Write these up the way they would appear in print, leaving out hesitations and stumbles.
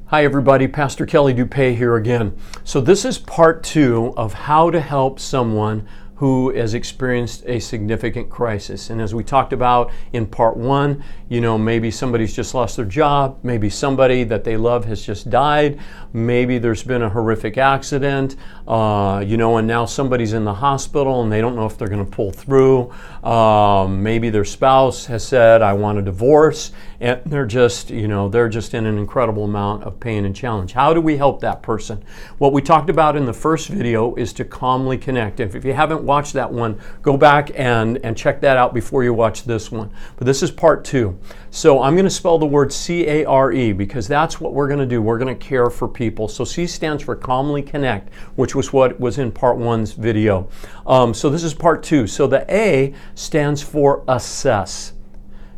Hi everybody, Pastor Kelly Dupay here again. So this is part 2 of how to help someone who has experienced a significant crisis. And as we talked about in part 1, maybe somebody's just lost their job, maybe somebody that they love has just died, maybe there's been a horrific accident, and now somebody's in the hospital and they don't know if they're going to pull through. Maybe their spouse has said, I want a divorce, and they're just in an incredible amount of pain and challenge. How do we help that person? What we talked about in the first video is to calmly connect. If you haven't watched that one, go back and check that out before you watch this one. But this is part 2. So I'm going to spell the word C-A-R-E because that's what we're going to do. We're going to care for people. So C stands for calmly connect, which was what was in part 1's video. So this is part 2. So the A stands for assess.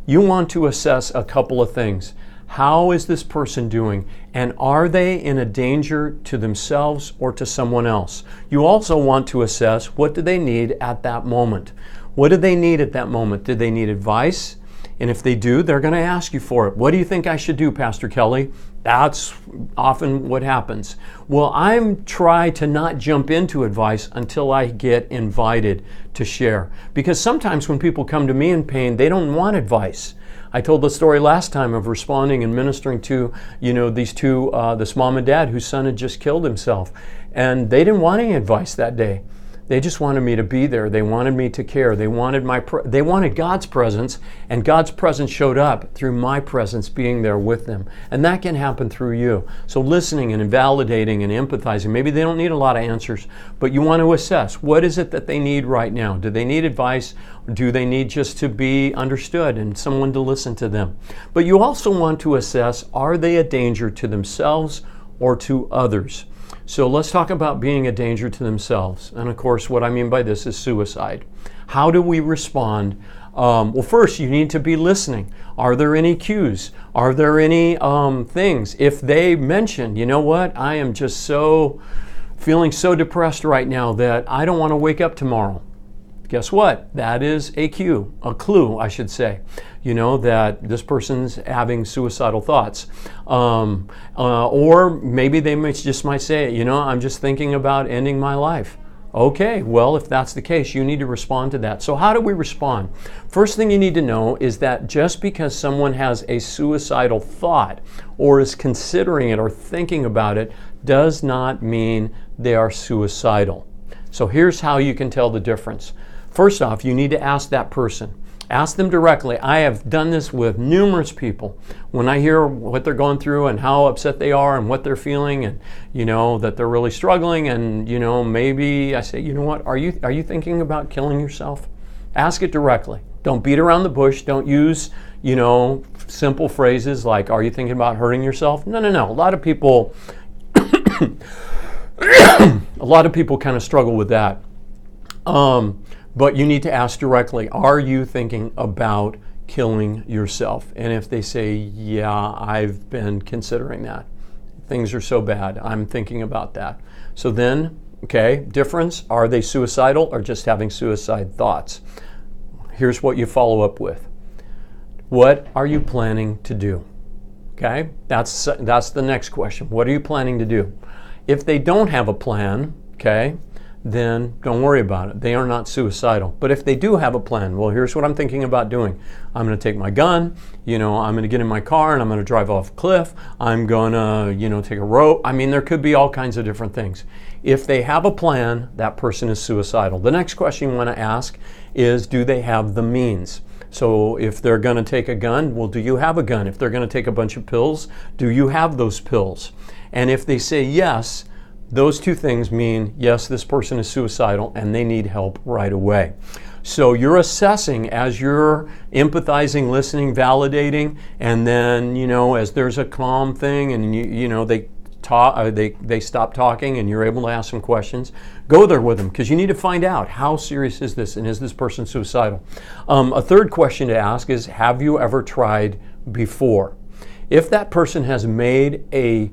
You want to assess a couple of things. How is this person doing? And are they in a danger to themselves or to someone else? You also want to assess what do they need at that moment. What do they need at that moment? Did they need advice? And if they do, they're going to ask you for it. What do you think I should do, Pastor Kelly? That's often what happens. Well, I'm trying to not jump into advice until I get invited to share. Because sometimes when people come to me in pain, they don't want advice. I told the story last time of responding and ministering to, these two, this mom and dad whose son had just killed himself. And they didn't want any advice that day. They just wanted me to be there. They wanted me to care. They wanted God's presence, and God's presence showed up through my presence being there with them. And that can happen through you. So listening and validating and empathizing, maybe they don't need a lot of answers, but you want to assess, what is it that they need right now? Do they need advice? Do they need just to be understood and someone to listen to them? But you also want to assess, are they a danger to themselves or to others? So let's talk about being a danger to themselves. And of course, what I mean by this is suicide. How do we respond? Well, first, you need to be listening. Are there any cues? Are there any things? If they mention, you know what, I am just feeling so depressed right now that I don't want to wake up tomorrow. Guess what? That is a clue, I should say, that this person's having suicidal thoughts. Or maybe they just might say, I'm just thinking about ending my life. Okay, well, if that's the case, you need to respond to that. So how do we respond? First thing you need to know is that just because someone has a suicidal thought or is considering it or thinking about it does not mean they are suicidal. So here's how you can tell the difference. First off, you need to ask that person. Ask them directly. I have done this with numerous people. When I hear what they're going through and how upset they are and what they're feeling and, that they're really struggling and, maybe I say, what, are you thinking about killing yourself? Ask it directly. Don't beat around the bush. Don't use, simple phrases like, are you thinking about hurting yourself? No. A lot of people, kind of struggle with that. But you need to ask directly, are you thinking about killing yourself? And if they say, yeah, I've been considering that. Things are so bad, I'm thinking about that. So then, difference, are they suicidal or just having suicide thoughts? Here's what you follow up with. What are you planning to do? Okay, that's the next question. What are you planning to do? If they don't have a plan, then don't worry about it. They are not suicidal. But if they do have a plan, well, here's what I'm thinking about doing. I'm going to take my gun, I'm going to get in my car and I'm going to drive off a cliff. I'm going to, take a rope. There could be all kinds of different things. If they have a plan, that person is suicidal. The next question you want to ask is, do they have the means? So if they're going to take a gun, well, do you have a gun? If they're going to take a bunch of pills, do you have those pills? And if they say yes, those two things mean, yes, this person is suicidal and they need help right away. So you're assessing as you're empathizing, listening, validating, and then, as there's a calm thing and, they stop talking and you're able to ask some questions, go there with them because you need to find out how serious is this and is this person suicidal. A third question to ask is, have you ever tried before? If that person has made a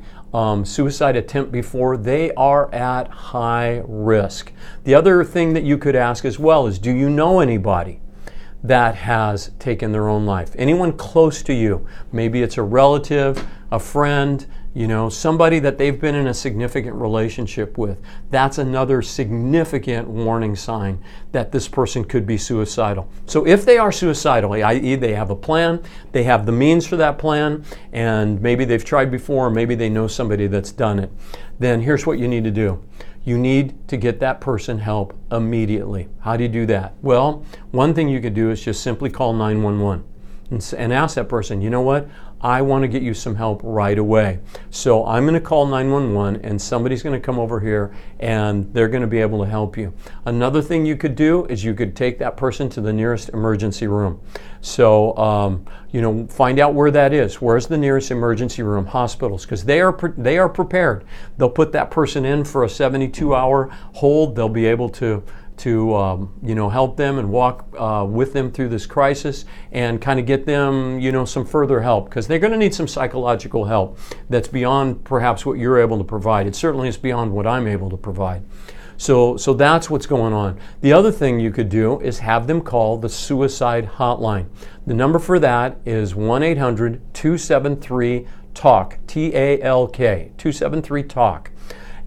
suicide attempt before, they are at high risk. The other thing that you could ask as well is, do you know anybody that has taken their own life? Anyone close to you? Maybe it's a relative, a friend, somebody that they've been in a significant relationship with. That's another significant warning sign that this person could be suicidal. So if they are suicidal, i.e. they have a plan, they have the means for that plan, and maybe they've tried before, or maybe they know somebody that's done it, then here's what you need to do. You need to get that person help immediately. How do you do that? Well, one thing you could do is just simply call 911 and ask that person, you know what? I want to get you some help right away. So I'm going to call 911 and somebody's going to come over here and they're going to be able to help you. Another thing you could do is you could take that person to the nearest emergency room. So, find out where that is. Where's the nearest emergency room? Hospitals, because they are prepared. They'll put that person in for a 72-hour hold. They'll be able to help them and walk with them through this crisis and kind of get them, some further help, because they're going to need some psychological help that's beyond perhaps what you're able to provide. It certainly is beyond what I'm able to provide. So that's what's going on. The other thing you could do is have them call the suicide hotline. The number for that is 1-800-273-TALK, T-A-L-K, 273-TALK.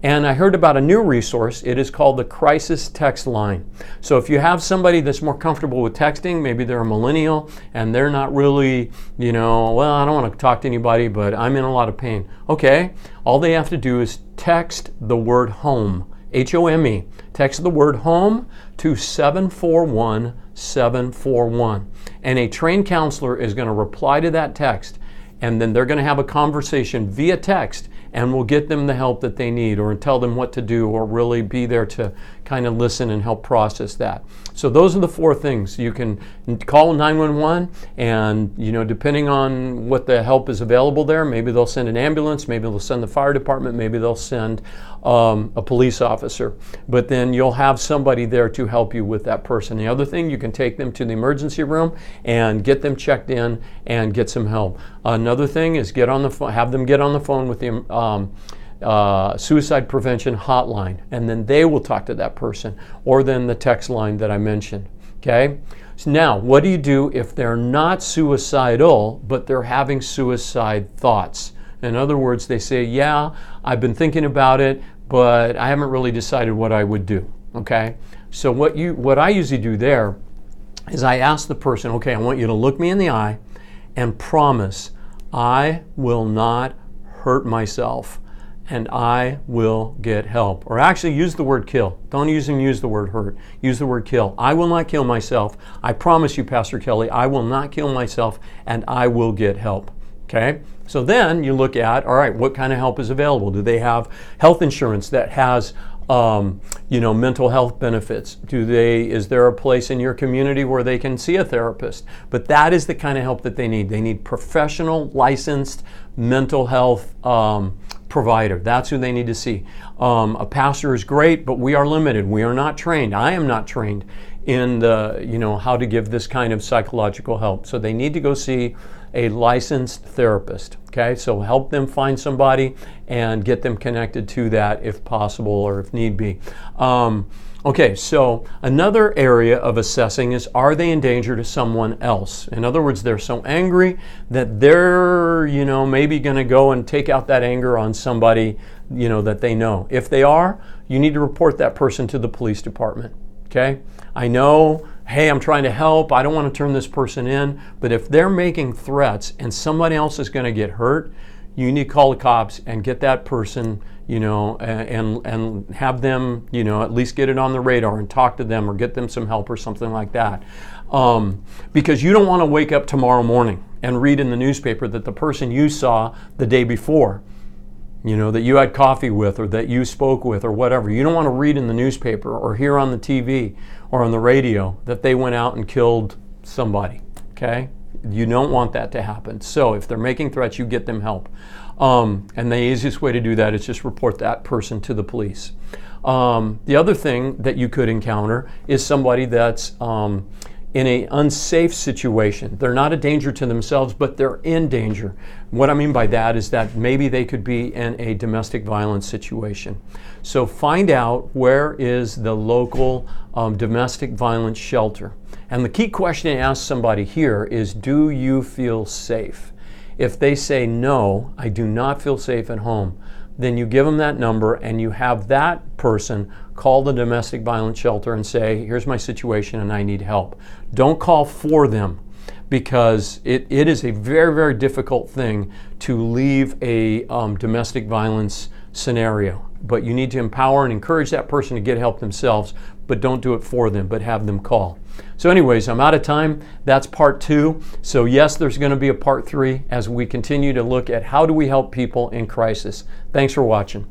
And I heard about a new resource. It is called the Crisis Text Line. So if you have somebody that's more comfortable with texting, maybe they're a millennial and they're not really, I don't want to talk to anybody, but I'm in a lot of pain. Okay, all they have to do is text the word home, H-O-M-E. Text the word home to 741-741. And a trained counselor is going to reply to that text, and then they're going to have a conversation via text, and we'll get them the help that they need, or tell them what to do, or really be there to kind of listen and help process that. So those are the 4 things. You can call 911, and depending on what the help is available there, maybe they'll send an ambulance, maybe they'll send the fire department, maybe they'll send a police officer. But then you'll have somebody there to help you with that person. The other thing, you can take them to the emergency room and get them checked in and get some help. Another thing is have them get on the phone with the suicide prevention hotline, and then they will talk to that person, or then the text line that I mentioned. Okay? So now, what do you do if they're not suicidal, but they're having suicide thoughts? In other words, they say, yeah, I've been thinking about it, but I haven't really decided what I would do. Okay? So what I usually do there is I ask the person, okay, I want you to look me in the eye and promise I will not hurt myself, and I will get help. Or actually use the word kill. Don't use the word hurt. Use the word kill. I will not kill myself. I promise you, Pastor Kelly, I will not kill myself, and I will get help. Okay? So then you look at, all right, what kind of help is available? Do they have health insurance that has mental health benefits? Is there a place in your community where they can see a therapist? But that is the kind of help that they need. They need professional, licensed mental health provider. That's who they need to see. A pastor is great, but we are limited. We are not trained. I am not trained in how to give this kind of psychological help. So they need to go see a licensed therapist. Okay, so help them find somebody and get them connected to that if possible, or if need be. Okay, so another area of assessing is, are they in danger to someone else? In other words, they're so angry that they're, maybe going to go and take out that anger on somebody, that they know. If they are, you need to report that person to the police department. Okay, I know, hey, I'm trying to help, I don't want to turn this person in, but if they're making threats and somebody else is going to get hurt, you need to call the cops and get that person, and have them, at least get it on the radar and talk to them, or get them some help or something like that. Because you don't want to wake up tomorrow morning and read in the newspaper that the person you saw the day before, that you had coffee with, or that you spoke with, or whatever. You don't want to read in the newspaper or hear on the TV or on the radio that they went out and killed somebody. Okay? You don't want that to happen. So if they're making threats, you get them help. And the easiest way to do that is just report that person to the police. The other thing that you could encounter is somebody that's in an unsafe situation. They're not a danger to themselves, but they're in danger. What I mean by that is that maybe they could be in a domestic violence situation. So find out where is the local domestic violence shelter. And the key question to ask somebody here is, do you feel safe? If they say, no, I do not feel safe at home, then you give them that number and you have that person call the domestic violence shelter and say, here's my situation and I need help. Don't call for them, because it is a very, very difficult thing to leave a domestic violence scenario. But you need to empower and encourage that person to get help themselves, but don't do it for them, but have them call. So anyways, I'm out of time. That's part 2. So yes, there's going to be a part 3 as we continue to look at how do we help people in crisis. Thanks for watching.